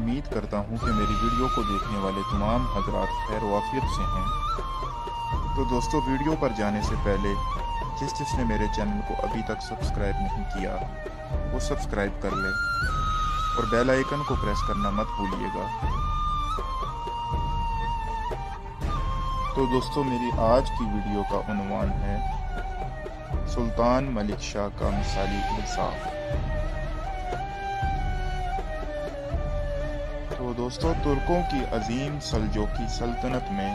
उम्मीद करता हूँ कि मेरी वीडियो को देखने वाले तमाम हजरात खैर वाफियत से हैं। तो दोस्तों, वीडियो पर जाने से पहले जिसने मेरे चैनल को अभी तक सब्सक्राइब नहीं किया वो सब्सक्राइब कर ले और बेल आइकन को प्रेस करना मत भूलिएगा। तो दोस्तों, मेरी आज की वीडियो का उन्वान है सुल्तान मलिक शाह का मिसाली इंसाफ। तो दोस्तों, तुर्कों की अजीम सल्जोकी सल्तनत में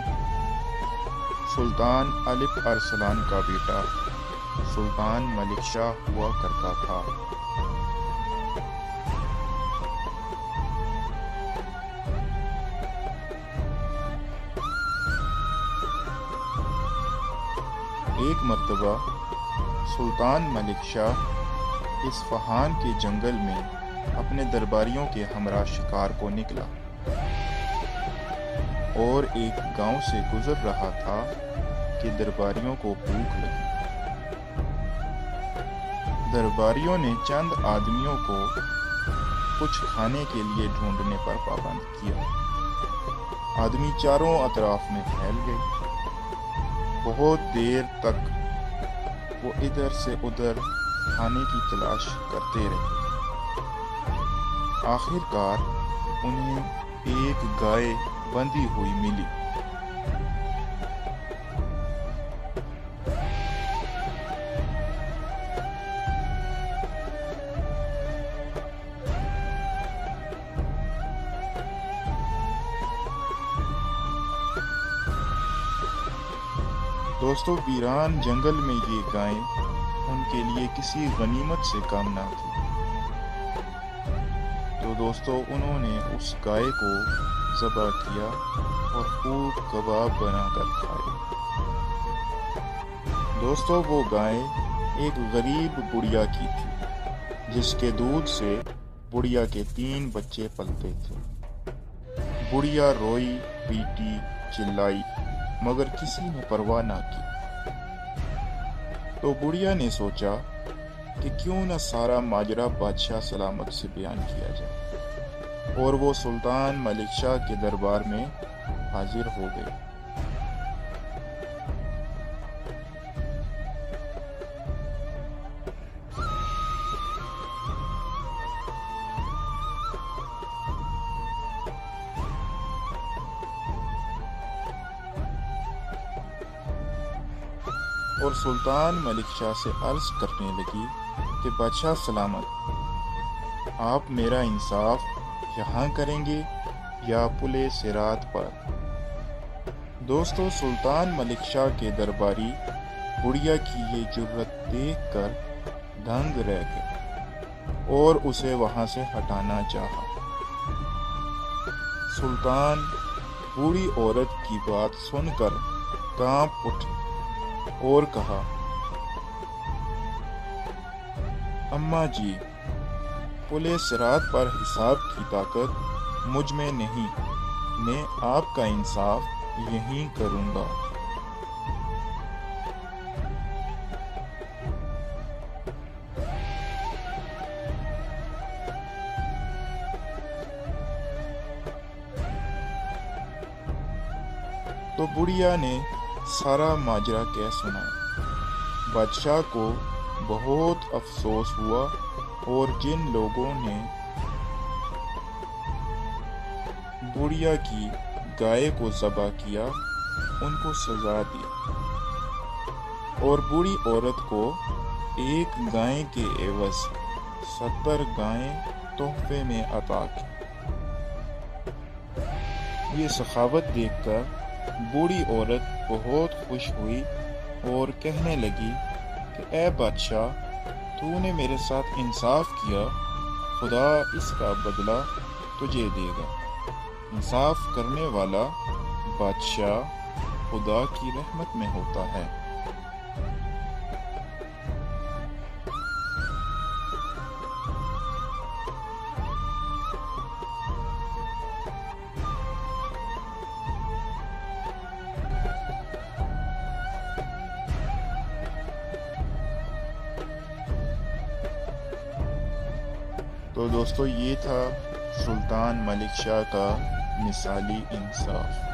सुल्तान अलिप अरसलान का बेटा सुल्तान मलिक शाह हुआ करता था। एक मर्तबा सुल्तान मलिक शाह इस्फहान के जंगल में अपने दरबारियों के हमरा शिकार को निकला और एक गांव से गुजर रहा था कि दरबारियों को भूख लगी। दरबारियों ने चंद आदमियों को कुछ खाने के लिए ढूंढने पर पाबंद किया। आदमी चारों अतराफ में फैल गए। बहुत देर तक वो इधर से उधर खाने की तलाश करते रहे। आखिरकार उन्हें एक गाय बंधी हुई मिली। दोस्तों, वीरान जंगल में ये गाय उनके लिए किसी गनीमत से कम ना थी। तो दोस्तों, उन्होंने उस गाय को ज़बह किया और खूब कबाब बनाकर खाए। दोस्तों, वो गाय एक गरीब बुढ़िया की थी जिसके दूध से बुढ़िया के 3 बच्चे पलते थे। बुढ़िया रोई पीटी चिल्लाई मगर किसी ने परवाह ना की। तो बुढ़िया ने सोचा कि क्यों न सारा माजरा बादशाह सलामत से बयान किया जाए, और वो सुल्तान मलिक शाह के दरबार में हाजिर हो गए। और सुल्तान मलिक शाह से अर्ज करने लगी कि बादशाह सलामत, आप मेरा इंसाफ यहाँ करेंगे या पुले सिरात पर। दोस्तों, सुल्तान मलिक शाह के दरबारी बुढ़िया की ये जुर्रत देखकर दंग रह गए और उसे वहां से हटाना चाहा। सुल्तान बूढ़ी औरत की बात सुनकर कांप उठे और कहा, अम्मा जी, पुले सिरात पर हिसाब की ताकत मुझ में नहीं, मैं आपका इंसाफ यहीं करूंगा। तो बुढ़िया ने सारा माजरा कह सुनाया। बादशाह को बहुत अफसोस हुआ और जिन लोगों ने बुढ़िया की गाय को ज़बह किया उनको सजा दी और बूढ़ी औरत को एक गाय के एवज 70 गायें तोहफे में अता की। ये सखावत देखकर बूढ़ी औरत बहुत खुश हुई और कहने लगी कि ए बादशाह, तूने मेरे साथ इंसाफ किया, खुदा इसका बदला तुझे देगा। इंसाफ करने वाला बादशाह खुदा की रहमत में होता है। तो दोस्तों, ये था سلطان ملک شاہ کا مثالی انصاف۔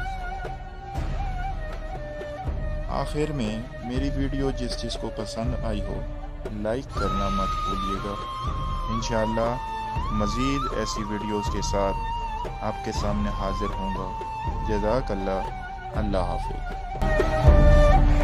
آخر میں میری ویڈیو جس کو پسند آئی ہو لائک کرنا مت بھولیے گا۔ انشاءاللہ مزید ایسی ویڈیوز کے ساتھ آپ کے سامنے حاضر ہوں گا۔ جزاک اللہ۔ اللہ حافظ۔